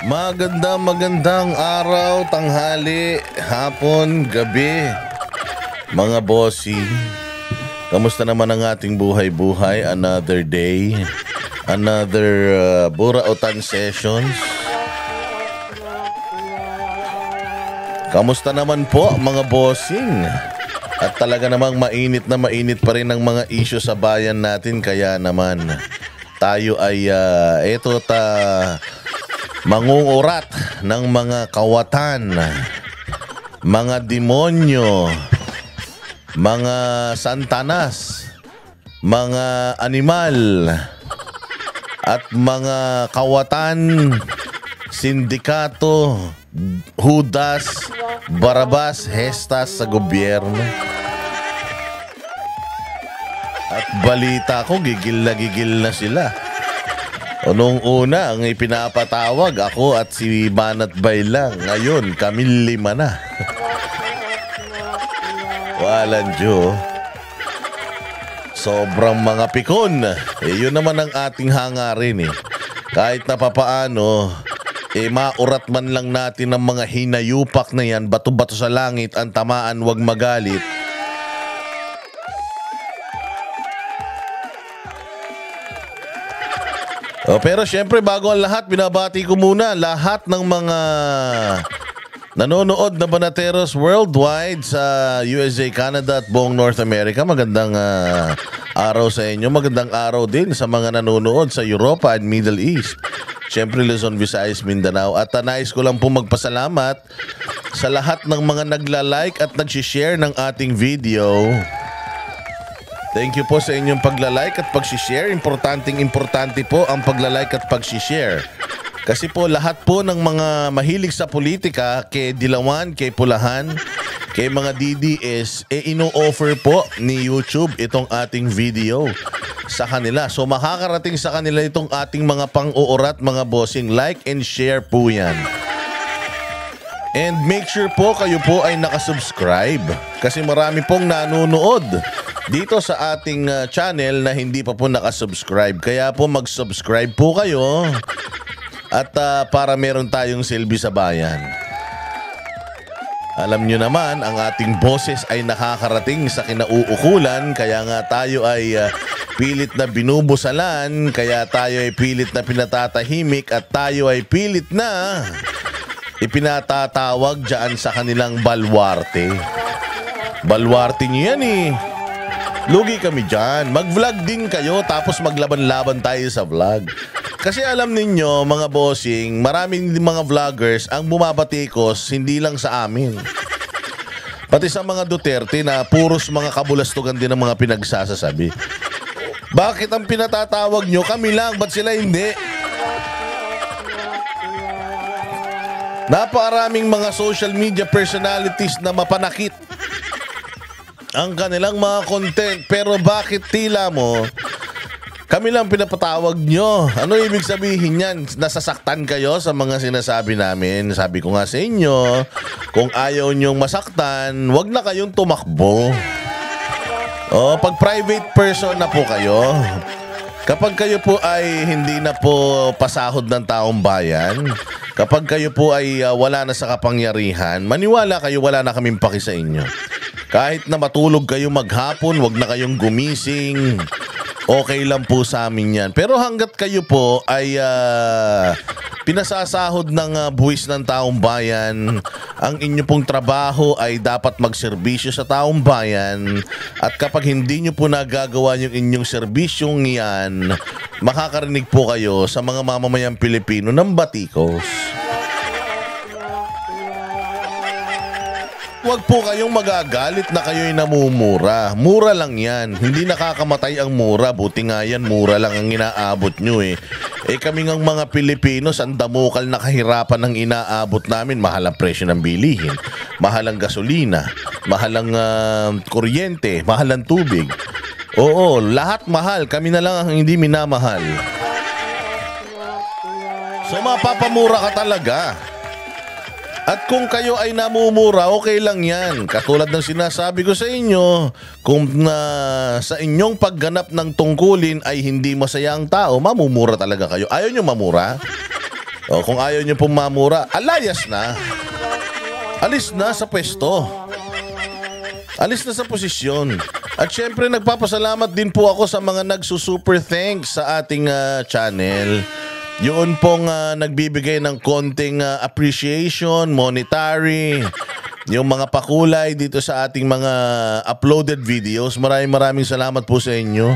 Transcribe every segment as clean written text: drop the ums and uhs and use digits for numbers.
Magandang araw, tanghali, hapon, gabi, mga bossy. Kamusta naman ang ating buhay-buhay? Another day, another Burautan sessions. Kamusta naman po mga bossing? At talaga namang mainit pa rin ang mga issue sa bayan natin. Kaya naman tayo ay mangungurat ng mga kawatan, mga demonyo, mga santanas, mga animal, at mga kawatan, sindikato, hudas, barabas, hestas sa gobyerno. At balita ko, gigil na sila. O nung una, ang ipinapatawag ako at si Banat Bay lang. Ngayon, kami 5 na. Walang Diyo. Sobrang mga pikon. Yun naman ang ating hangarin . Kahit na papaano, maurat man lang natin ang mga hinayupak na yan, bato-bato sa langit, ang tamaan, wag magalit. Pero syempre, bago ang lahat, binabati ko muna lahat ng mga nanonood na Banateros worldwide sa USA, Canada at buong North America. Magandang araw sa inyo. Magandang araw din sa mga nanonood sa Europa and Middle East. Syempre, Luzon, Visayas, Mindanao. At nais ko lang po magpasalamat sa lahat ng mga nagla-like at nag-share ng ating video. Thank you po sa inyong pagla-like at pag-share. Importante po ang pagla-like at pag-share. Kasi po lahat po ng mga mahilig sa politika, kay Dilawan, kay Pulahan, kay mga DDS, ino-offer po ni YouTube itong ating video sa kanila. So makakarating sa kanila itong ating mga pang-uurat, mga bossing. Like and share po yan. And make sure po kayo po ay nakasubscribe. Kasi marami pong nanonood dito sa ating channel na hindi pa po nakasubscribe. Kaya po mag-subscribe po kayo at para meron tayong silbi sa bayan. Alam nyo naman, ang ating boses ay nakakarating sa kinauukulan. Kaya nga tayo ay pilit na binubusalan. Kaya tayo ay pilit na pinatatahimik. At tayo ay pilit na ipinatatawag dyan sa kanilang balwarte. Balwarte nyo yan . Lugi kami dyan. Mag-vlog din kayo tapos maglaban-laban tayo sa vlog. Kasi alam ninyo mga bossing, maraming mga vloggers ang bumabatikos hindi lang sa amin. Pati sa mga Duterte na puros mga kabulastugan din ang mga pinagsasasabi. Bakit ang pinatatawag nyo? Kami lang, ba't sila hindi? Napakaraming mga social media personalities na mapanakit ang kanilang mga content. Pero bakit tila mo kami lang pinapatawag nyo? Ano ibig sabihin yan? Nasasaktan kayo sa mga sinasabi namin? Sabi ko nga sa inyo, kung ayaw nyong masaktan, wag na kayong tumakbo. Pag private person na po kayo, kapag kayo po ay hindi na po pasahod ng taong bayan, kapag kayo po ay wala na sa kapangyarihan, maniwala kayo, wala na kaming paki sa inyo. Kahit na matulog kayo maghapon, wag na kayong gumising. Okay lang po sa amin yan. Pero hanggat kayo po ay pinasasahod ng buwis ng taong bayan, ang inyo pong trabaho ay dapat magserbisyo sa taong bayan. At kapag hindi nyo po nagagawa yung inyong serbisyong yan, makakarinig po kayo sa mga mamamayang Pilipino ng batikos. Huwag po kayong magagalit na kayo'y namumura. Mura lang yan. Hindi nakakamatay ang mura. Buti nga yan, mura lang ang inaabot nyo . Kami ngang mga Pilipino, sandamukal na kahirapan ang inaabot namin. Mahal ang presyo ng bilihin. Mahal ang gasolina. Mahal ang kuryente. Mahal ang tubig. Oo, lahat mahal. Kami na lang ang hindi minamahal. So mapapamura ka talaga. At kung kayo ay namumura, okay lang yan. Katulad ng sinasabi ko sa inyo, kung sa inyong pagganap ng tungkulin ay hindi masaya ang tao, mamumura talaga kayo. Ayaw nyo mamura? O kung ayaw nyo pong mamura, alayas na. Alis na sa pwesto. Alis na sa posisyon. At syempre nagpapasalamat din po ako sa mga nagsusuper thanks sa ating channel. Yun pong nagbibigay ng konting appreciation, monetary, yung mga pakulay dito sa ating mga uploaded videos. Maraming salamat po sa inyo.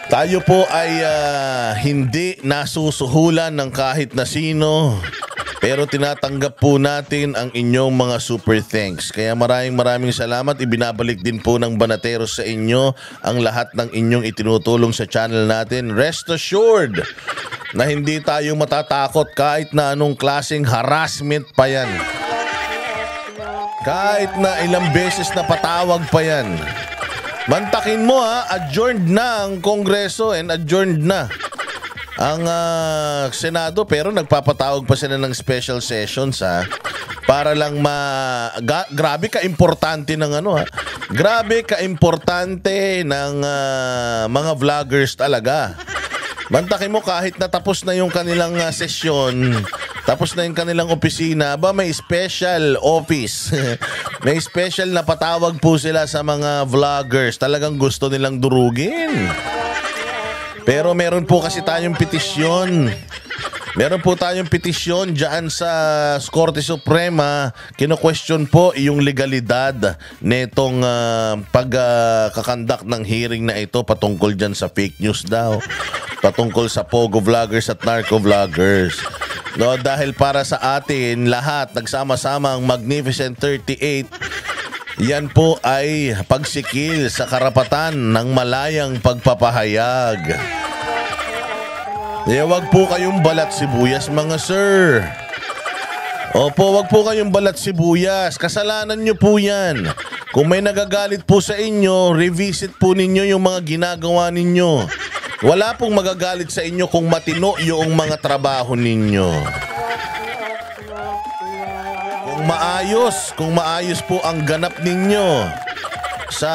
Tayo po ay hindi nasusuhulan ng kahit na sino, pero tinatanggap po natin ang inyong mga super thanks. Kaya maraming salamat. Ibinabalik din po ng Banateros sa inyo ang lahat ng inyong itinutulong sa channel natin. Rest assured na hindi tayo matatakot kahit na anong klaseng harassment pa yan. Kahit na ilang beses na patawag pa yan. Mantakin mo adjourned na ang Kongreso and adjourned na ang Senado, pero nagpapatawag pa sila ng special sessions para lang grabe ka-importante ng grabe ka-importante ng mga vloggers talaga. Mantakin mo kahit natapos na yung kanilang sesyon, tapos na yung kanilang opisina, may special office. May special na patawag po sila sa mga vloggers. Talagang gusto nilang durugin. Pero meron po kasi tayong petisyon. Meron po tayong petisyon dyan sa Korte Suprema. Kino-question po yung legalidad netong pagkakandak ng hearing na ito patungkol dyan sa fake news daw. Patungkol sa Pogo vloggers at narco vloggers. No, dahil para sa atin lahat nagsama-sama ang Magnificent 38, yan po ay pagsikil sa karapatan ng malayang pagpapahayag. Wag po kayong balat sibuyas mga sir. Opo, wag po kayong balat sibuyas. Kasalanan nyo po yan. Kung may nagagalit po sa inyo, revisit po ninyo yung mga ginagawa ninyo. Wala pong magagalit sa inyo kung matino yung mga trabaho ninyo. Kung maayos po ang ganap ninyo sa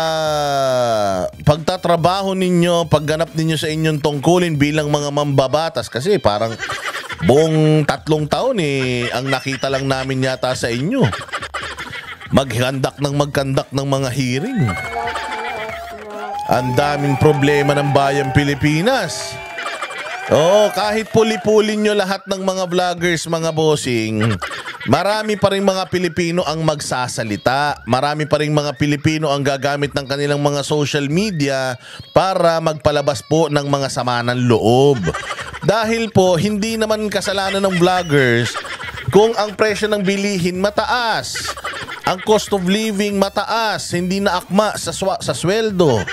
pagtatrabaho ninyo, pagganap ninyo sa inyong tungkulin bilang mga mambabatas, kasi parang buong 3 taon ang nakita lang namin yata sa inyo. Magkandak ng mga hearing. Ang daming problema ng bayang Pilipinas. Kahit puli-pulin nyo lahat ng mga vloggers, mga bossing, marami pa rin mga Pilipino ang magsasalita. Marami pa rin mga Pilipino ang gagamit ng kanilang mga social media para magpalabas po ng mga sama ng loob. Dahil po, hindi naman kasalanan ng vloggers kung ang presyo ng bilihin mataas. Ang cost of living mataas, hindi na akma sa sweldo.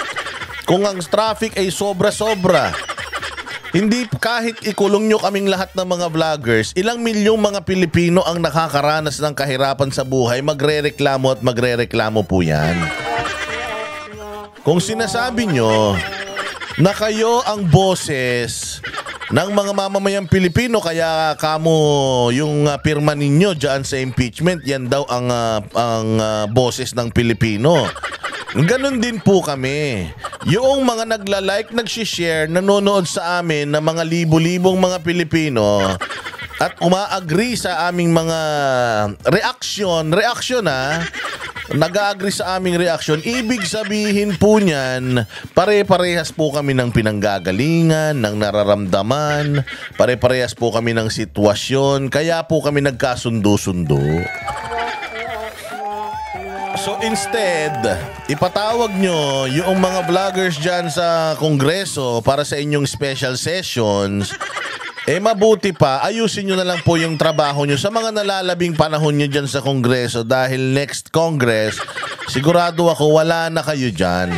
Kung ang traffic ay sobra-sobra. Hindi kahit ikulong nyo kaming lahat ng mga vloggers, ilang milyong mga Pilipino ang nakakaranas ng kahirapan sa buhay, magrereklamo at magrereklamo po yan. Kung sinasabi nyo na kayo ang boses ng mga mamamayang Pilipino, kaya kamo yung pirma ninyo dyan sa impeachment, yan daw ang boses ng Pilipino. Ganon din po kami. Yung mga nagla-like, nagsishare, nanonood sa amin na mga libo-libong mga Pilipino at umaagree sa aming mga reaksyon nag-agree sa aming reaksyon, ibig sabihin po niyan, pare-parehas po kami ng pinanggagalingan, ng nararamdaman, pare-parehas po kami ng sitwasyon, kaya po kami nagkasundo-sundo. So instead, ipatawag nyo yung mga vloggers dyan sa Kongreso para sa inyong special sessions. Mabuti pa, ayusin nyo na lang po yung trabaho nyo sa mga nalalabing panahon nyo dyan sa Kongreso, dahil next Congress, sigurado ako wala na kayo dyan.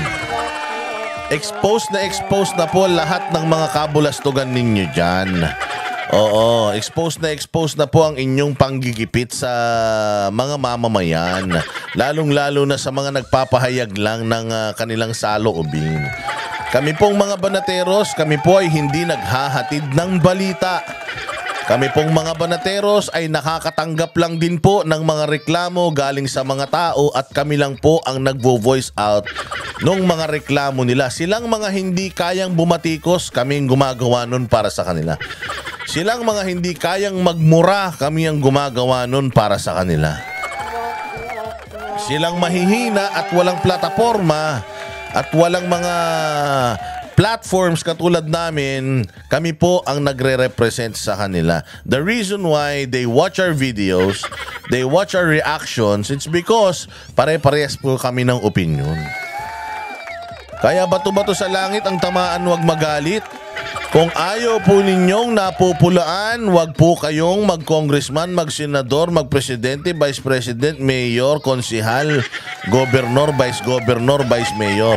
Exposed na po lahat ng mga kabulastugan ninyo dyan. Oo, exposed na po ang inyong panggigipit sa mga mamamayan. Lalong-lalo na sa mga nagpapahayag lang ng kanilang saloobin. Kami pong mga Banateros, kami po ay hindi naghahatid ng balita. Kami pong mga Banateros ay nakakatanggap lang din po ng mga reklamo galing sa mga tao, at kami lang po ang nagvo-voice out nung mga reklamo nila. Silang mga hindi kayang bumatikos, kami ang gumagawa nun para sa kanila. Silang mga hindi kayang magmura, kami ang gumagawa nun para sa kanila. Silang mahihina at walang plataforma at walang mga platforms katulad namin, kami po ang nagre-represent sa kanila. The reason why they watch our videos, they watch our reactions, it's because pare-parehas po kami ng opinion. Kaya bato-bato sa langit ang tamaan, wag magalit. Kung ayaw po ninyong napupulaan, wag po kayong mag-congressman, mag-senador, mag-presidente, vice president, mayor, konsihal, gobernor, vice-gobernor, vice-mayor.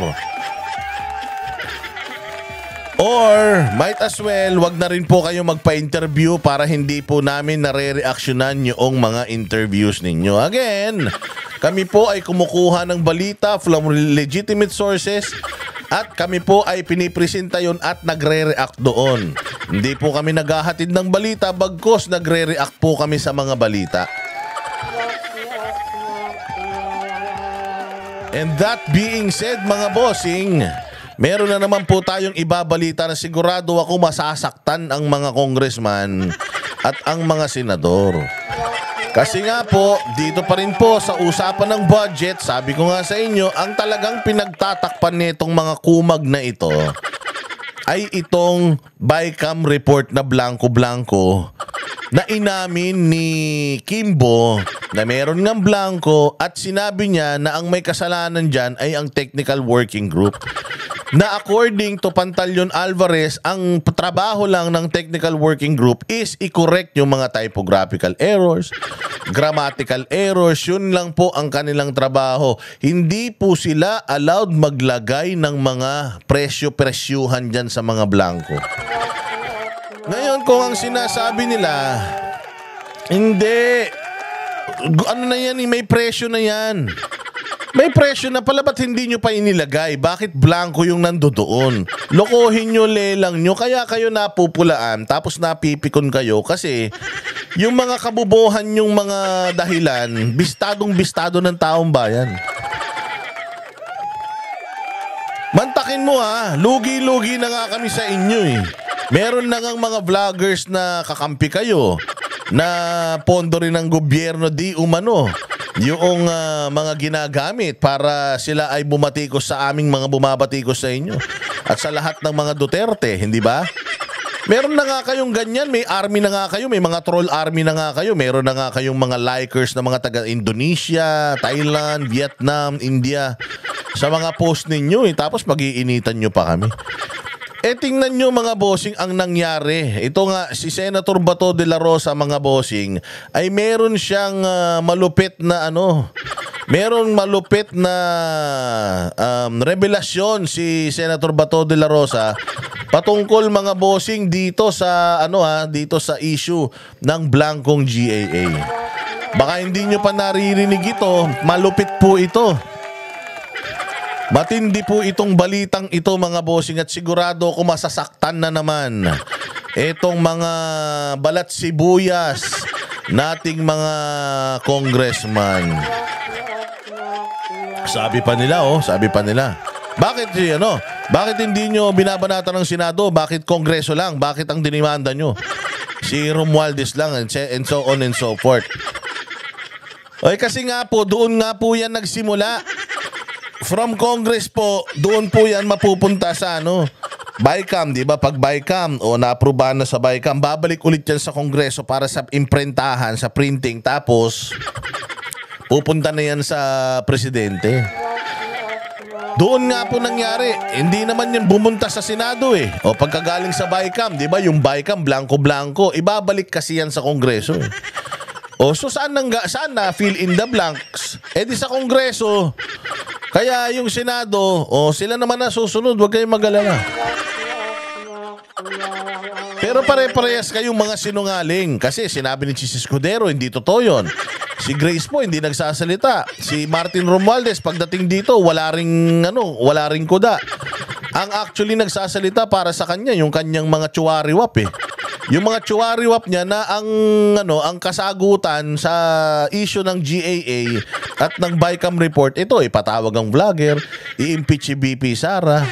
Or, might as well, wag na rin po kayo magpa-interview para hindi po namin nare-reaksyonan yung mga interviews ninyo. Again, kami po ay kumukuha ng balita from legitimate sources at kami po ay pinipresenta yun at nagre-react doon. Hindi po kami naghahatid ng balita, bagkus nagre-react po kami sa mga balita. And that being said, mga bossing, meron na naman po tayong ibabalita na sigurado ako masasaktan ang mga congressman at ang mga senador. Kasi nga po, dito pa rin po sa usapan ng budget, sabi ko nga sa inyo, ang talagang pinagtatakpan nitong mga kumag na ito ay itong BICAM report na blanco-blanco na inamin ni Kimbo na meron ng blanco at sinabi niya na ang may kasalanan dyan ay ang technical working group. Na according to Pantaleon Alvarez, ang trabaho lang ng technical working group is i-correct yung mga typographical errors, grammatical errors, yun lang po ang kanilang trabaho. Hindi po sila allowed maglagay ng mga presyo-presyuhan dyan sa mga blanco. Ngayon, kung ang sinasabi nila, hindi, ano na yan, may presyo na yan. May presyo na pala, ba't hindi nyo pa inilagay? Bakit blanco yung nandoon? Lokohin nyo, lelang nyo, kaya kayo napupulaan, tapos napipikon kayo kasi yung mga kabubuhan yung mga dahilan, bistadong-bistado ng taong bayan. Mantakin mo ha, lugi-lugi na nga kami sa inyo eh. Meron na ngang mga vloggers na kakampi kayo, na pondo rin ng gobyerno di umano. Yung mga ginagamit para sila ay bumatikos sa aming mga bumabatikos sa inyo. At sa lahat ng mga Duterte, hindi ba? Meron na nga kayong ganyan, may army na nga kayo, may mga troll army na nga kayo, meron na nga kayong mga likers na mga taga Indonesia, Thailand, Vietnam, India, sa mga post ninyo tapos mag-iinitan nyo pa kami. Tingnan nyo mga bossing ang nangyari. Ito nga, si Senator Bato de la Rosa mga bossing, ay meron siyang malupit na merong malupit na revelasyon si Senator Bato de la Rosa patungkol mga bossing dito sa dito sa issue ng blankong GAA. Baka hindi nyo pa naririnig ito, malupit po ito. Matindi po itong balitang ito mga bossing at sigurado ako masasaktan na naman itong mga balat sibuyas nating mga congressman. Sabi pa nila, bakit bakit hindi nyo binabanatan ng Senado? Bakit Kongreso lang? Bakit ang dinimanda nyo? Si Romualdez lang and so on and so forth. Kasi nga po, doon nga po yan nagsimula. From Congress po, doon po yan mapupunta sa BICAM, di ba? Pag BICAM o na-aprobahan na sa BICAM, babalik ulit yan sa Kongreso para sa imprentahan, sa printing, tapos pupunta na yan sa presidente. Doon nga po nangyari, hindi naman yan bumunta sa Senado O pagkagaling sa BICAM, di ba? Yung BICAM, blanco-blanco, ibabalik kasi yan sa Kongreso so saan na fill in the blanks? Di sa Kongreso. Kaya yung Senado, sila naman na susunod, huwag kayong mag-alala. Pero pare-parehas kayong mga sinungaling. Kasi sinabi ni Chis Escudero, hindi totoo yun. Si Grace po, hindi nagsasalita. Si Martin Romualdez, pagdating dito, wala ring kuda. Ang actually nagsasalita para sa kanya, yung kanyang mga tsuwariwap Yung mga tsuwariwap niya na ang kasagutan sa issue ng GAA at ng BICAM report, ito, ipatawag ang vlogger, i-impeach si BP Sara.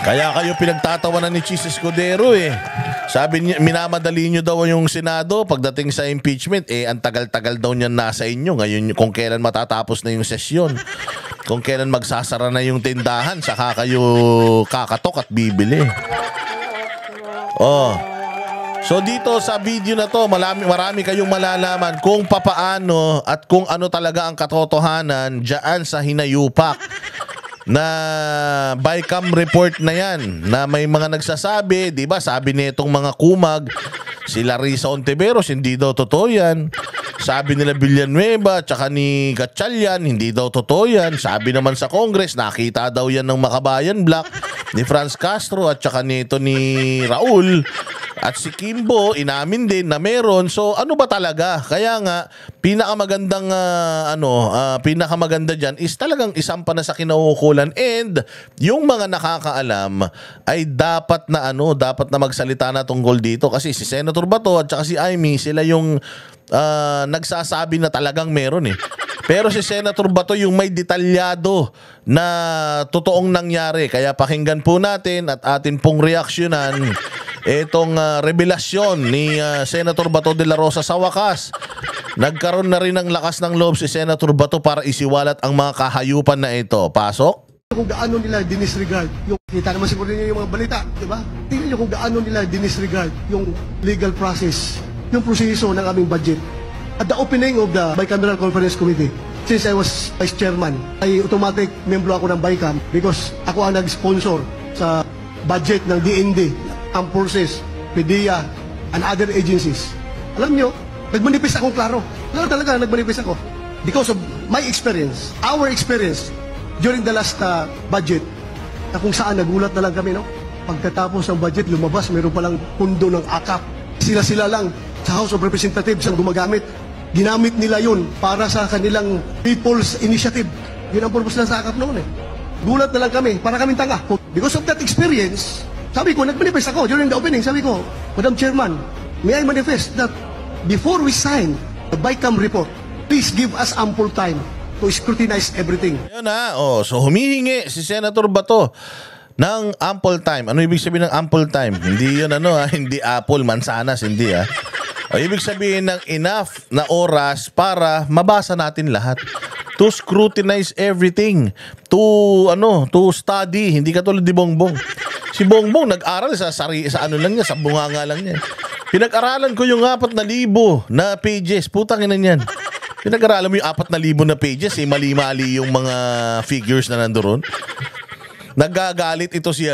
Kaya kayo pinagtatawanan ni Chis Escudero eh. Sabi niya, minamadali nyo daw yung Senado pagdating sa impeachment. Ang tagal-tagal daw niyan nasa inyo. Ngayon, kung kailan matatapos na yung sesyon, kung kailan magsasara na yung tindahan, saka kayo kakatok at bibili. So dito sa video na to, marami kayong malalaman kung papaano at kung ano talaga ang katotohanan dyan sa hinayupak na BICAM report na yan, na may mga nagsasabi, di ba, sabi nitong mga kumag, si Larissa Ontiveros, hindi daw totoo yan. Sabi nila Villanueva, tsaka ni Gatchalian, hindi daw totoo yan. Sabi naman sa Congress, nakita daw yan ng Makabayan Black, ni Franz Castro, at tsaka nito ni Raul. At si Kimbo, inamin din na meron. So, ano ba talaga? Kaya nga, pinakamagandang, pinakamaganda dyan is talagang isampa na sa kinauukulan. And, yung mga nakakaalam ay dapat na magsalita na tungkol dito. Kasi si Senator Bato at saka si Amy, sila yung nagsasabi na talagang meron eh. Pero si Senator Bato yung may detalyado na totoong nangyari. Kaya pakinggan po natin at atin pong reaksyonan itong revelasyon ni Senator Bato de la Rosa. Sa wakas, nagkaroon na rin ng lakas ng loob si Senator Bato para isiwalat ang mga kahayupan na ito. Pasok? Kung gaano nila dinisregard yung, kita naman siguro niyo yung mga balita, di ba? Tingnan niyo kung gaano nila dinisregard yung legal process, yung proseso ng aming budget. At the opening of the Bicameral Conference Committee, since I was Vice Chairman, ay automatic membro ako ng BICAM because ako ang nag-sponsor sa budget ng DND, Armed Forces, PDEA, and other agencies. Alam nyo, nagmanifest akong klaro. Klaro talaga, nagmanifest ako. Because of my experience, our experience, during the last budget, na kung saan nagulat na lang kami, no? Pagkatapos ng budget, lumabas, mayroon palang pundo ng AKAP. Sila-sila lang sa House of Representatives ang gumagamit. Ginamit nila yun para sa kanilang People's Initiative. Yun ang purpose na sa AKAP noon eh. Gulat na lang kami, para kaming tanga. Because of that experience, sabi ko, nag-manifest ako during the opening. Sabi ko, Madam Chairman, may I manifest that before we sign the BICAM report, please give us ample time to scrutinize everything. Ayun na, so humihingi si Senator Bato ng ample time. Ano ibig sabihin ng ample time? Hindi yun hindi apple, mansanas, hindi ibig sabihin ng enough na oras para mabasa natin lahat. To scrutinize everything. To study. Hindi katulad ni Bongbong. Si Bongbong nag-aral sa ano lang niya, sa bunganga lang niya. Pinag-aralan ko yung 4,000 na pages. Putang ina niyan. Pinag-aralan mo yung 4,000 na pages, mali-mali yung mga figures na nandoon. Nagagalit ito si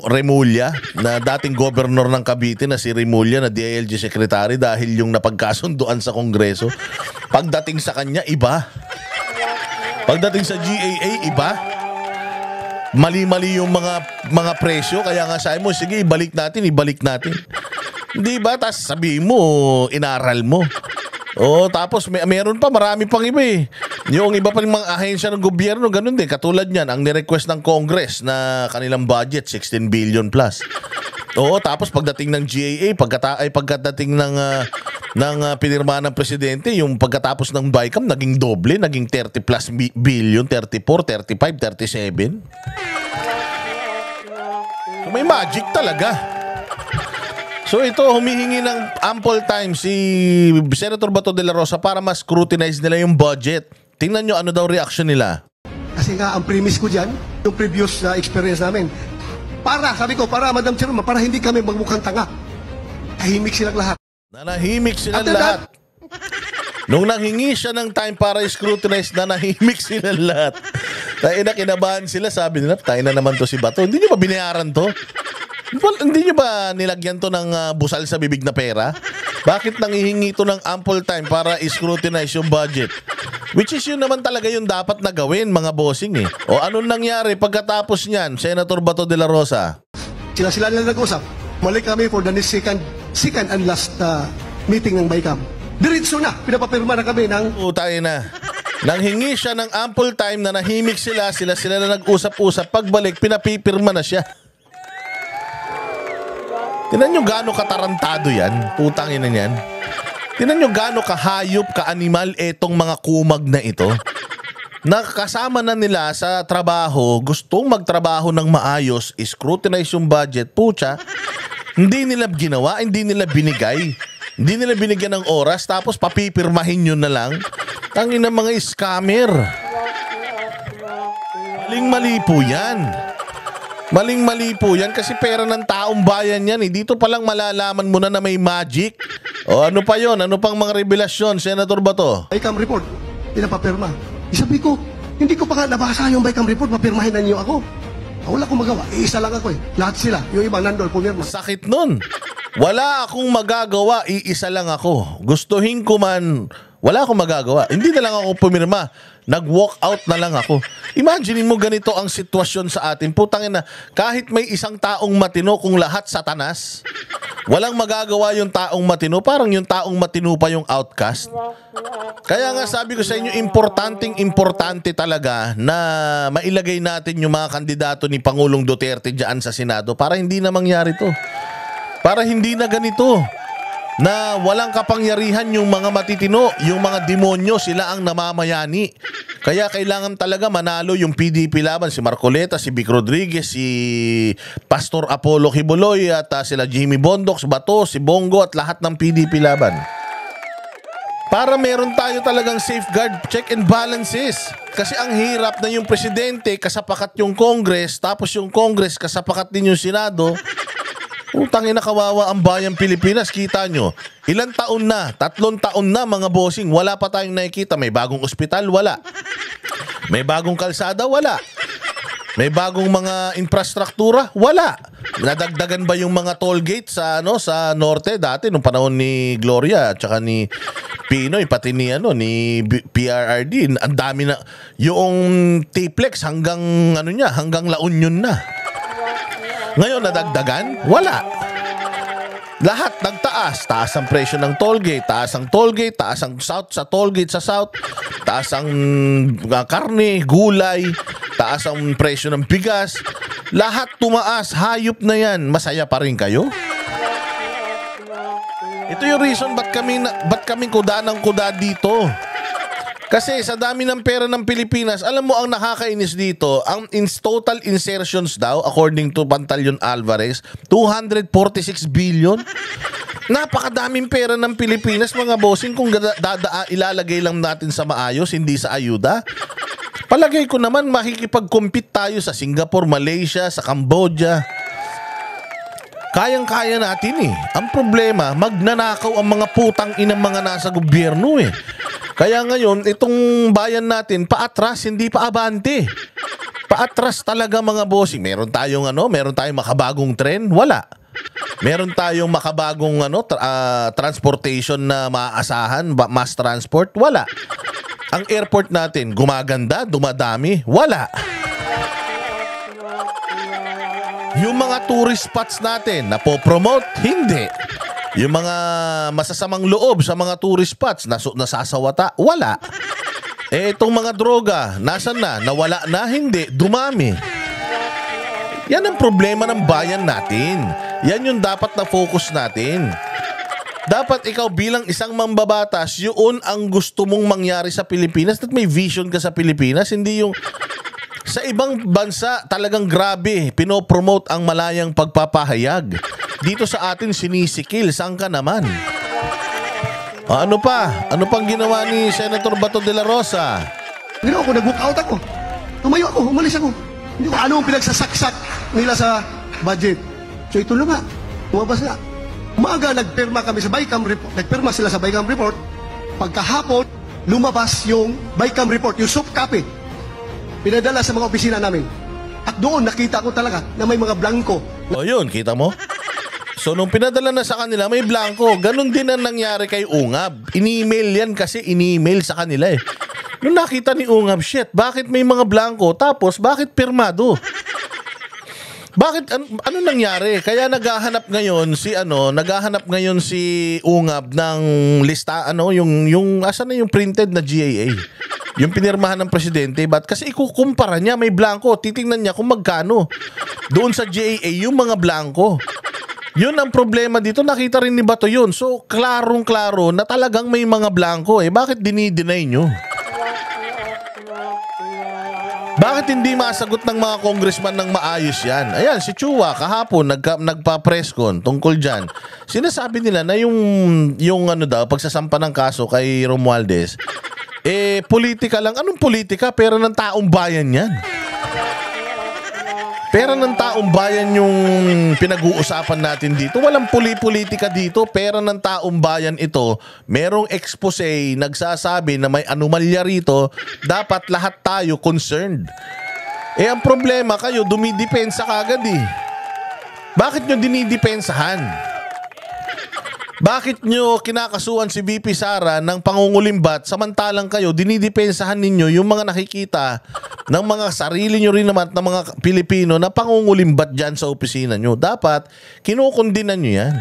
Remulla, na dating governor ng Cavite na si Remulla, na DILG secretary, dahil yung napagkasunduan sa Kongreso. Pagdating sa kanya, iba. Pagdating sa GAA, iba. Mali-mali yung mga presyo, kaya nga sabi mo, sige, ibalik natin. Hindi ba? Tapos sabihin mo, inaral mo. Tapos meron pa, marami pang iba eh. Yung iba pa ng mga ahensya ng gobyerno, ganun din. Katulad niyan, ang nirequest ng Congress na kanilang budget, 16 billion plus. Tapos pagdating ng GAA, pagdating ng pinirma ng presidente, yung pagkatapos ng BICAM, naging doble, naging 30 plus billion, 34, 35, 37. So, may magic talaga. So ito, humihingi ng ample time si Senator Bato de la Rosa para mas scrutinize nila yung budget. Tingnan nyo ano daw reaction nila. Kasi nga, ang premise ko dyan, yung previous experience namin, sabi ko, Madam Chairman, para hindi kami magmukhang tanga. Tahimik silang lahat. Nanahimik silang lahat. Nung nanghingi siya ng time para scrutinize, nanahimik silang lahat. Kinabahan sila, sabi nila, tayo na naman to si Bato. Hindi nyo ba binayaran to? Hindi nyo ba nilagyan to ng busal sa bibig na pera? Bakit nangihingi to ng ample time para scrutinize yung budget? Which is yun naman talaga yung dapat na gawin, mga bossing eh. O anong nangyari pagkatapos niyan, Senator Bato de la Rosa? Sila na nag-usap. Malik kami for the second and last meeting ng BICAM. Diretso na, pinapapirma na kami ng... Tayo na. Nanghingi siya ng ample time na nahimik sila na nag-usap-usap. Pagbalik, pinapipirma na siya. Tinan nyo gaano katarantado yan. Putang ina yan. Tingnan nyo gaano kahayop, ka-animal etong mga kumag na ito. Nakasama na nila sa trabaho, gustong magtrabaho ng maayos, scrutinize yung budget, pucha, hindi nila ginawa, hindi nila binigay, hindi nila binigyan ng oras, tapos papipirmahin nyo na lang. Tangin ng mga scammer. Maling-mali po yan. Maling-mali po yan kasi pera ng taong bayan yan. Dito palang malalaman mo na may magic. O ano pa yon? Ano pang mga revelasyon, Senator Bato? Bycam report, pinapapirma. Sabi ko, hindi ko pa nga nabasa yung Bycam report, papirmahin na niyo ako. Wala akong magawa, iisa lang ako eh. Lahat sila, yung iba nandun, pumirma. Sakit nun. Wala akong magagawa, iisa lang ako. Gustuhin ko man, wala akong magagawa. Hindi na lang ako pumirma. Nag-walk out na lang ako. Imagine mo ganito ang sitwasyon sa atin. Putangin na, kahit may isang taong matino kung lahat satanas, walang magagawa yung taong matino. Parang yung taong matino pa yung outcast. Kaya nga sabi ko sa inyo, importante talaga na mailagay natin yung mga kandidato ni Pangulong Duterte dyan sa Senado para hindi na mangyari to. Para hindi na ganito. Na walang kapangyarihan yung mga matitino, yung mga demonyo, sila ang namamayani. Kaya kailangan talaga manalo yung PDP laban, si Marcoleta, si Vic Rodriguez, si Pastor Apollo Quiboloy at sila Jimmy Bondoc, Bato, si Bongo at lahat ng PDP laban. Para meron tayo talagang safeguard, check and balances. Kasi ang hirap na yung presidente, kasapakat yung Congress, tapos yung Congress, kasapakat din yung Senado. Utangin na kawawa ang bayang Pilipinas. Kita nyo, ilang taon na, 3 taon na mga bossing, wala pa tayong nakikita. May bagong ospital, wala. May bagong kalsada, wala. May bagong mga infrastruktura, wala. Nadagdagan ba yung mga toll gate sa sa norte dati nung panahon ni Gloria at saka ni Pinoy, pati ni ni PRRD, ang dami na yung T-Flex hanggang hanggang La Union na. Ngayon nadagdagan? Wala. Lahat nagtaas. Taas ang presyo ng tollgate. Taas ang tollgate. Taas ang south sa tollgate sa south. Taas ang karne, gulay. Taas ang presyo ng bigas. Lahat tumaas. Hayop na yan. Masaya pa rin kayo? Ito yung reason ba't kami kuda ng kuda dito. Kasi sa dami ng pera ng Pilipinas, alam mo ang nakakainis dito, ang total insertions daw, according to Pantaleon Alvarez, 246 billion. Napakadaming pera ng Pilipinas, mga bossing, kung ilalagay lang natin sa maayos, hindi sa ayuda. Palagay ko naman, makikipag-compete tayo sa Singapore, Malaysia, sa Cambodia. Kayang-kaya natin eh. Ang problema, magnanakaw ang mga putang inang mga nasa gobyerno eh. Kaya ngayon, itong bayan natin, paatras, hindi pa abante. Paatras talaga mga bossing. Meron tayong makabagong tren? Wala. Meron tayong makabagong transportation na maaasahan, mass transport? Wala. Ang airport natin, gumaganda, dumadami? Wala. Yung mga tourist spots natin, napopromote? Hindi. Yung mga masasamang loob sa mga tourist spots, nasasawata? Wala. Itong mga droga, nasan na? Nawala na? Hindi. Dumami. Yan ang problema ng bayan natin. Yan yung dapat na focus natin. Dapat ikaw bilang isang mambabatas, yun ang gusto mong mangyari sa Pilipinas. At may vision ka sa Pilipinas, hindi yung... Sa ibang bansa, talagang grabe, pinopromote ang malayang pagpapahayag. Dito sa atin, sinisikil. Saan ka naman? Ano pa? Ano pang ginawa ni Senator Bato de la Rosa? Ginawa ko, nag-book out ako. Tumayo ako, umalis ako. Hindi ko ano ang pinagsasaksak nila sa budget. So ito na nga, lumabas na. Umaga, nagpirma kami sa Bycam report. Nagpirma sila sa Bycam report. Pagkahapon, lumabas yung Bycam report, yung soft copy. Pinadala sa mga opisina namin. At doon, nakita ko talaga na may mga blanco. O yun, kita mo? So nung pinadala na sa kanila, may blanco. Ganon din ang nangyari kay Ungab. Ini-email yan kasi ini-email sa kanila eh. Nung nakita ni Ungab, shit, bakit may mga blanco? Tapos, bakit pirmado? Bakit, ano nangyari? Kaya naghahanap ngayon si Ungab ng lista, asan na yung printed na GAA? Yung pinirmahan ng presidente, kasi ikukumpara niya, may blanco, titingnan niya kung magkano. Doon sa GAA, yung mga blanco. Yun ang problema dito. Nakita rin ni Bato yun. So, klarong-klaro na talagang may mga blanco. Bakit dinideny nyo? Bakit hindi masagot ng mga congressman ng maayos yan? Ayan, si Chua kahapon nagpa-presscon tungkol dyan. Sinasabi nila na yung pagsasampa ng kaso kay Romualdez, politika lang. Anong politika? Pera ng taong bayan yan. Pera ng taong bayan yung pinag-uusapan natin dito. Walang politika dito. Pera ng taong bayan ito. Merong expose nagsasabi na may anomalya rito. Dapat lahat tayo concerned. Ang problema kayo, dumidepensa kagad eh. Bakit nyo dinidepensahan? Bakit nyo kinakasuhan si VP Sara ng pangungulimbat samantalang kayo dinidepensahan ninyo yung mga nakikita ng mga sarili nyo rin naman ng mga Pilipino na pangungulimbat dyan sa opisina nyo? Dapat kinukundinan nyo yan.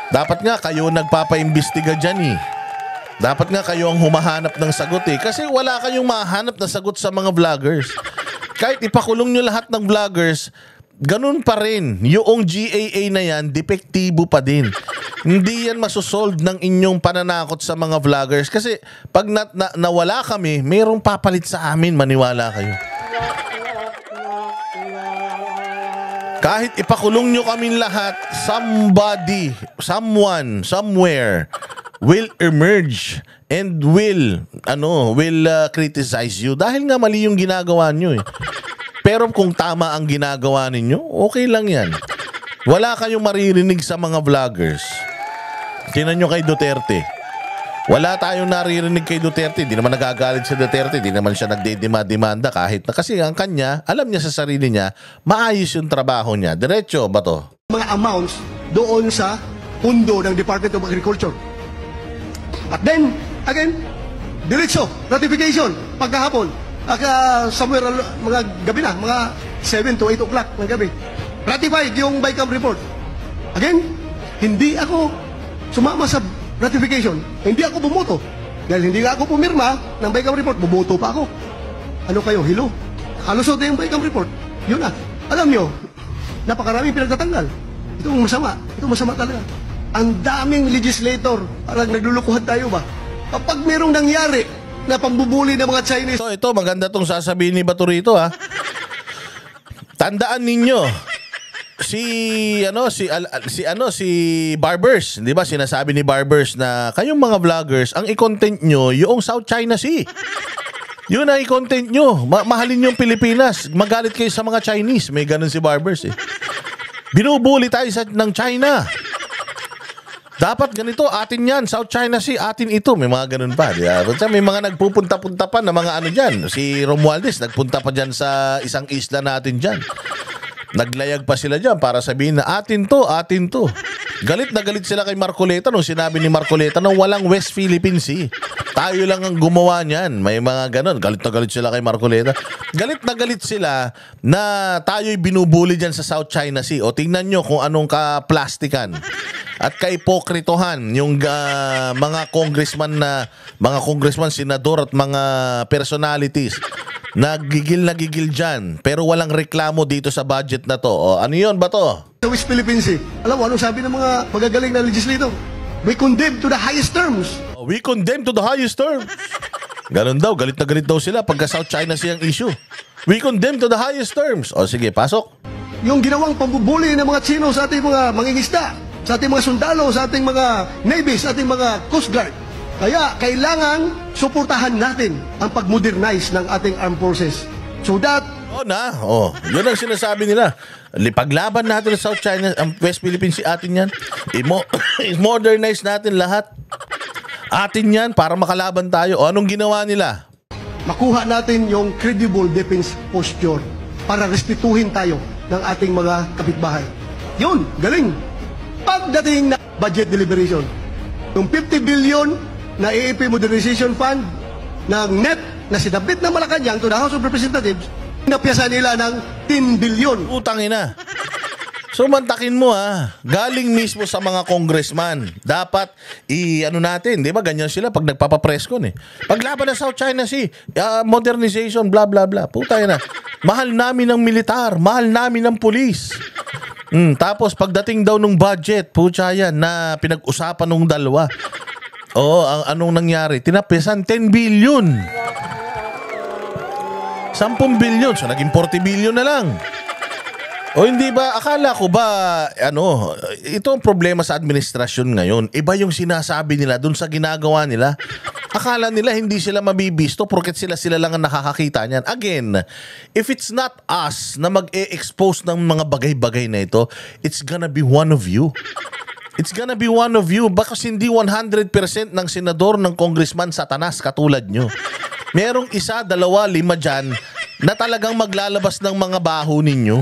Dapat nga kayo nagpapaimbestiga dyan eh. Dapat nga kayo ang humahanap ng sagot eh. Kasi wala kayong mahanap na sagot sa mga vloggers. Kahit ipakulong nyo lahat ng vloggers, ganun pa rin. Yung GAA na yan, depektibo pa din. Hindi yan masosolve ng inyong pananakot sa mga vloggers. Kasi pag nawala kami, mayroong papalit sa amin, maniwala kayo. Kahit ipakulong nyo kami lahat, somebody, someone, somewhere will emerge and will criticize you. Dahil nga mali yung ginagawa nyo eh. Pero kung tama ang ginagawa ninyo, okay lang yan. Wala kayong maririnig sa mga vloggers. Tingnan nyo kay Duterte. Wala tayong naririnig kay Duterte. Di naman nagagalit si Duterte. Di naman siya nagdedemanda kahit na kasi ang kanya, alam niya sa sarili niya, maayos yung trabaho niya. Diretso ba to? Mga amounts doon sa pundo ng Department of Agriculture. But then, again, diretso, ratification, pagkahapon, somewhere, mga gabi na, mga 7 to 8 o'clock ng gabi. Ratified yung BICAM report. Again, hindi ako sumama sa ratification. Hindi ako bumoto. Dahil hindi nga ako pumirma ng BICAM report, bumoto pa ako. Ano kayo, hilo? Nakalusot na yung BICAM report. Yun na. Alam nyo, napakaraming pinagtatanggal. Ito masama. Ito masama talaga. Ang daming legislator, parang naglulukuhan tayo ba? Kapag merong nangyari na pambubuli ng mga Chinese. So ito, maganda tong sasabihin ni Bato rito ha. Tandaan ninyo, si Barbers, 'di ba? Sinasabi ni Barbers na kayong mga vloggers, ang i-content nyo yung South China Sea. Yun ang i-content nyo. Mahalin yung Pilipinas. Magalit kayo sa mga Chinese. May ganun si Barbers eh. Binubuli tayo ng China. Dapat ganito, atin yan. South China Sea, atin ito. May mga ganun pa. May mga nagpupunta-punta pa na mga ano dyan. Si Romualdez, nagpunta pa dyan sa isang isla natin dyan. Naglayag pa sila dyan para sabihin na atin to, atin to. Galit na galit sila kay Marcoleta nung sinabi ni Marcoleta na walang West Philippine Sea. Tayo lang ang gumawa niyan. May mga ganun. Galit na galit sila kay Marcoleta. Galit na galit sila na tayo'y binubuli dyan sa South China Sea. O tingnan nyo kung anong kaplastikan at kaipokritohan yung mga congressman, senador at mga personalities. Nagigil dyan. Pero walang reklamo dito sa budget na to. O, ano yun ba to? Sa West Philippine Sea. Alam mo, anong sabi ng mga magagaling na legislator? We condemn to the highest terms. We condemn to the highest terms. Ganun daw, galit na galit daw sila pagka South China Sea ang issue. We condemn to the highest terms. O sige, pasok. Yung ginawang pambubuli ng mga Chino sa ating mga mangingisda, sa ating mga sundalo, sa ating mga Navy, sa ating mga Coast Guard. Kaya kailangan suportahan natin ang pag-modernize ng ating armed forces. So that... yun ang sinasabi nila. Paglaban natin sa South China, ang West Philippines, atin yan. I-modernize natin lahat. Atin yan para makalaban tayo. O anong ginawa nila? Makuha natin yung credible defense posture para respetuhin tayo ng ating mga kapitbahay. Yun, galing. Pagdating na budget deliberation, yung 50 billion na AAP Modernization Fund ng NEP na sinabit ng Malacanang to the House of Representatives, napiyasa nila ng 10 billion. Utangin na. So mantakin mo galing mismo sa mga congressman. Dapat natin, 'di ba? Ganyan sila pag nagpapapress con eh. Paglaban ng South China Sea, modernization, blah blah blah. Puta na. Mahal namin ng militar, mahal namin ng pulis. Tapos pagdating daw nung budget, putya yan, na pinag-usapan nung dalawa. Oo, anong nangyari? Tinapisan 10 billion. 10 billion. So naging 40 billion na lang. O hindi ba, akala ko ba, ito ang problema sa administrasyon ngayon. Iba yung sinasabi nila dun sa ginagawa nila. Akala nila hindi sila mabibisto porket sila lang ang nakakakita niyan. Again, if it's not us na mag-e-expose ng mga bagay-bagay na ito, it's gonna be one of you. It's gonna be one of you. Baka hindi 100% ng senador, ng congressman satanas katulad nyo. Merong isa, dalawa, lima dyan na talagang maglalabas ng mga baho ninyo.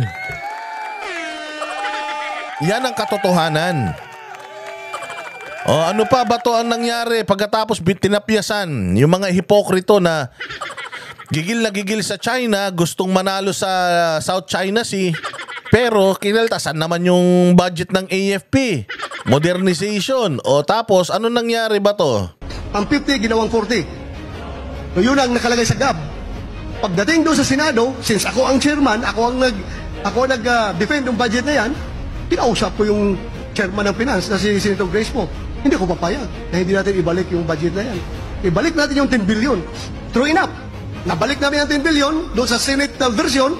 Yan ang katotohanan. O ano pa ba to ang nangyari pagkatapos tinapyasan yung mga hipokrito na gigil sa China, gustong manalo sa South China Sea, pero kinaltasan naman yung budget ng AFP, modernization. O tapos ano nangyari ba to? Ang 50 ginawang 40. So yun ang nakalagay sa GAB. Pagdating doon sa Senado, since ako ang chairman, ako ang nag-defend yung budget na yan, kinausap ko yung chairman ng finance na si Senator Grace Poe. Hindi ko papayag na hindi natin ibalik yung budget na yan. Ibalik natin yung 10 billion. True enough, nabalik namin ang 10 billion doon sa Senate version,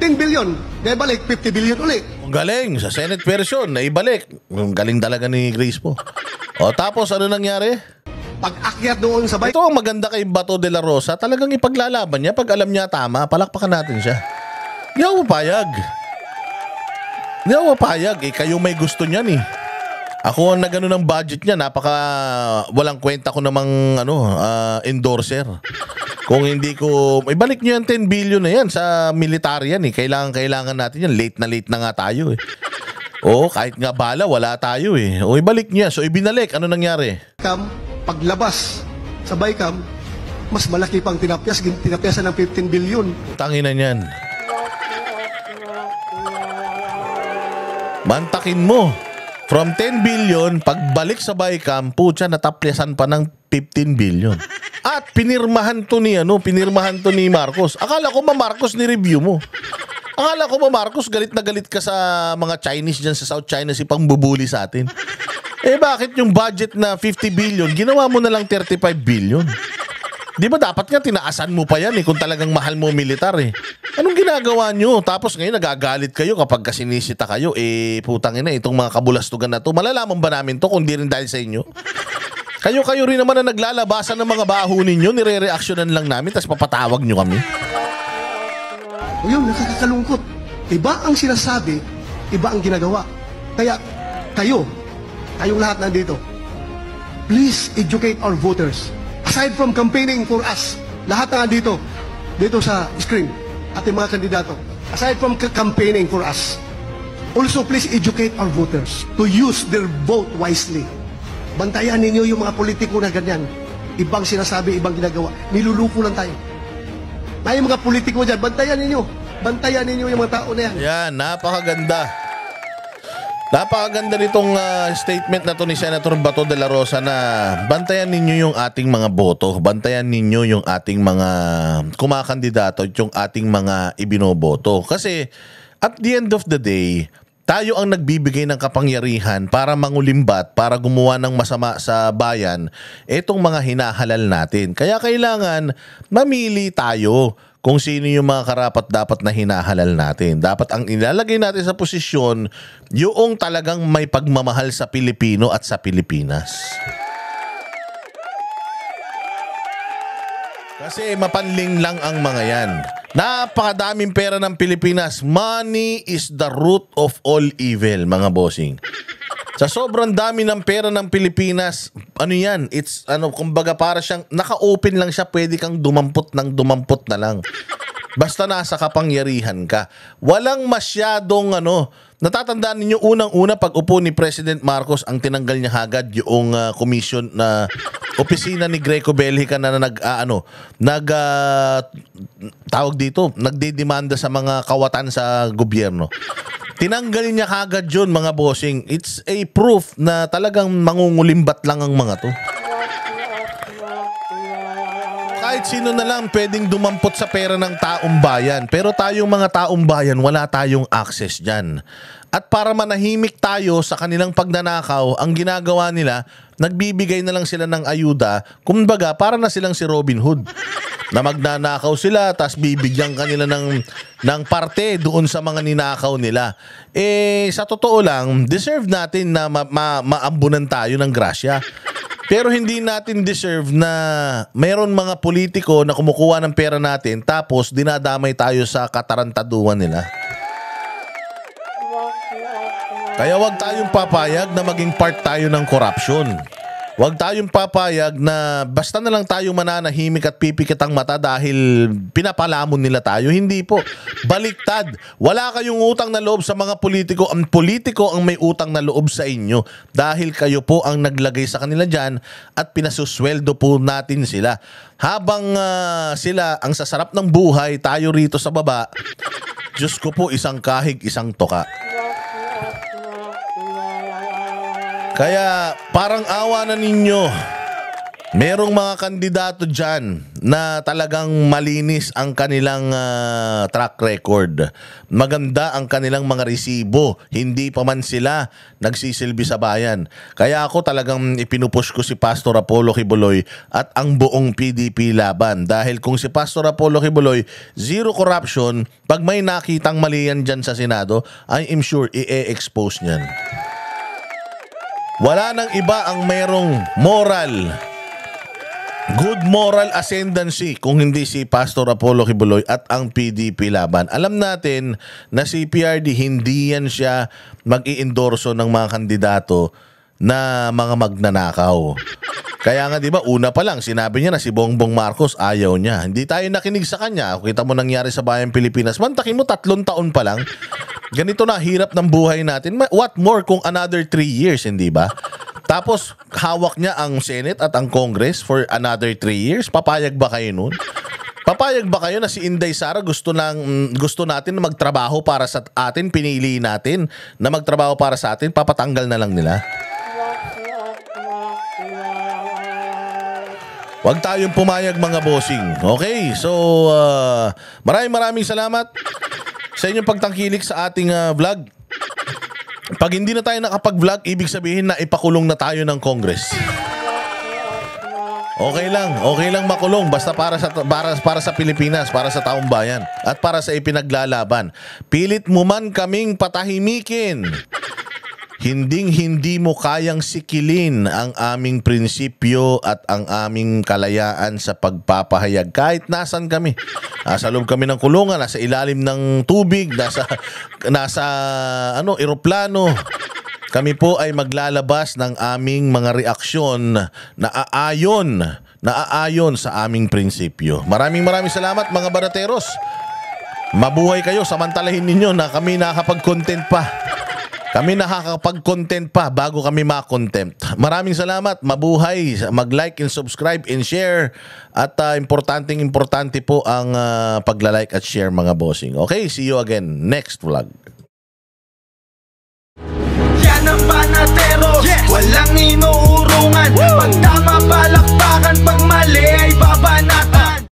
10 billion. Naibalik, 50 billion ulit. Ang galing, sa Senate version, naibalik. Ang galing talaga ni Grace Poe. O tapos ano nangyari? Pag-akyat doon sa bike. Ito ang maganda kay Bato de la Rosa, talagang ipaglalaban niya. Pag alam niya tama, palakpakan natin siya. Hindi ako mapayag. Kayo may gusto niyan eh. Ako ang nagano ng budget niya, napaka walang kwenta ko namang endorser. Kung hindi ko, ibalik niyo yung 10 billion na yan sa military yan eh. Kailangan natin yan. Late na nga tayo eh. Oo, kahit nga bala, wala tayo eh. O ibalik niya. So ibinalik. Ano nangyari? Paglabas sa BICAM, mas malaki pang tinapyasan ng 15 billion. Tangina niyan. Mantakin mo. From 10 billion, pagbalik sa BICAM, putya, natapyasan pa ng 15 billion. At pinirmahan to ni Marcos. Akala ko Marcos ni-review mo. Akala ko Marcos, galit na galit ka sa mga Chinese dyan sa South China Sea pang bubuli sa atin. Eh bakit yung budget na 50 billion, ginawa mo na lang 35 billion? Di ba dapat nga tinaasan mo pa yan eh kung talagang mahal mo militar eh. Anong ginagawa nyo? Tapos ngayon nagagalit kayo kapag kasinisita kayo. Eh putang ina, itong mga kabulastugan na to. Malalaman ba namin to kung di rin dahil sa inyo? Kayo rin naman na naglalabasan ng mga baho ninyo, nire-reactionan lang namin tapos papatawag nyo kami. O yun, nakakalungkot. Iba ang sinasabi, iba ang ginagawa. Kaya kayong lahat nandito, please educate our voters. Aside from campaigning for us, lahat na dito sa screen, ating mga kandidato, aside from campaigning for us, also please educate our voters to use their vote wisely. Bantayan ninyo yung mga politiko na ganyan. Ibang sinasabi, ibang ginagawa. Niluluko lang tayo. May mga politiko dyan, bantayan ninyo. Bantayan ninyo yung mga tao na yan. Yan, napakaganda. Napakaganda nitong statement na to ni Senator Bato de la Rosa na bantayan ninyo yung ating mga boto, bantayan ninyo yung ating mga kumakandidato at yung ating mga ibinoboto. Kasi at the end of the day, tayo ang nagbibigay ng kapangyarihan para mangulimbat, para gumawa ng masama sa bayan, itong mga hinahalal natin. Kaya kailangan mamili tayo kung sino yung mga karapat-dapat na hinahalal natin. Dapat ang ilalagay natin sa posisyon yung talagang may pagmamahal sa Pilipino at sa Pilipinas. Kasi mapanling lang ang mga yan. Napakadaming pera ng Pilipinas. Money is the root of all evil, mga bossing. Sa sobrang dami ng pera ng Pilipinas, ano yan? It's kumbaga para siyang naka-open lang siya, pwede kang dumampot na lang. Basta nasa kapangyarihan ka. Walang masyadong natatandaan ninyo unang-una pag upo ni President Marcos, ang tinanggal niya agad yung commission na opisina ni Greco Bellica na nagdedemanda sa mga kawatan sa gobyerno. Tinanggal niya kagad yun, mga bossing. It's a proof na talagang mangungulimbat lang ang mga to. kahit sino na lang pwedeng dumampot sa pera ng taong bayan. Pero tayong mga taong bayan, wala tayong access dyan. At para manahimik tayo sa kanilang pagnanakaw, ang ginagawa nila, nagbibigay na lang sila ng ayuda, kumbaga para na silang si Robin Hood. Na magnanakaw sila, tas bibigyan kanila ng parte doon sa mga ninakaw nila. Sa totoo lang, deserve natin na maambunan tayo ng grasya. Pero hindi natin deserve na mayroon mga politiko na kumukuha ng pera natin tapos dinadamay tayo sa katarantaduhan nila. Kaya wag tayong papayag na maging part tayo ng corruption. Wag tayong papayag na basta na lang tayo mananahimik at pipikit ang mata dahil pinapalamon nila tayo. Hindi po. Baliktad. Wala kayong utang na loob sa mga politiko. Ang politiko ang may utang na loob sa inyo dahil kayo po ang naglagay sa kanila dyan at pinasusweldo po natin sila. Habang sila ang sasarap ng buhay, tayo rito sa baba, Diyos ko po, isang kahig, isang toka. Kaya parang awa na ninyo. Merong mga kandidato dyan na talagang malinis ang kanilang track record. Maganda ang kanilang mga resibo. Hindi pa man sila nagsisilbi sa bayan. Kaya ako talagang ipinupush ko si Pastor Apollo Quiboloy at ang buong PDP laban. Dahil kung si Pastor Apollo Quiboloy, zero corruption, pag may nakitang mali yan dyan sa Senado, I am sure i-expose niyan. Wala nang iba ang mayroong good moral ascendancy kung hindi si Pastor Apollo Quiboloy at ang PDP laban. Alam natin na si PRD hindi yan siya mag-i-endorso ng mga kandidato na mga magnanakaw. Kaya nga 'di ba una pa lang sinabi niya na si Bongbong Marcos ayaw niya. Hindi tayo nakinig sa kanya. Kita mo nangyari sa bayang Pilipinas. Mantakin mo 3 taon pa lang. Ganito na hirap ng buhay natin. What more kung another 3 years, hindi ba? Tapos hawak niya ang Senate at ang Congress for another 3 years. Papayag ba kayo nun? Papayag ba kayo na si Inday Sara gusto natin na magtrabaho para sa atin, pinili natin na magtrabaho para sa atin, papatanggal na lang nila? Huwag tayong pumayag mga bossing. Okay, so maraming salamat sa inyong pagtangkilik sa ating vlog. Pag hindi na tayo nakapag-vlog, ibig sabihin na ipakulong na tayo ng Congress. Okay lang makulong basta para sa Pilipinas, para sa taong bayan at para sa ipinaglalaban. Pilit mo man kaming patahimikin. Hindi mo kayang sikilin ang aming prinsipyo at ang aming kalayaan sa pagpapahayag kahit nasan kami. Nasa loob kami ng kulungan, nasa ilalim ng tubig, nasa eroplano. Kami po ay maglalabas ng aming mga reaksyon na aayon sa aming prinsipyo. Maraming salamat mga banateros. Mabuhay kayo, samantalahin ninyo na kami nakakapag-content pa. Kami nakakapag-content pa bago kami ma-contempt. Maraming salamat. Mabuhay. Mag-like and subscribe and share. At importante po ang pagla-like at share mga bossing. Okay, see you again next vlog. Yan ang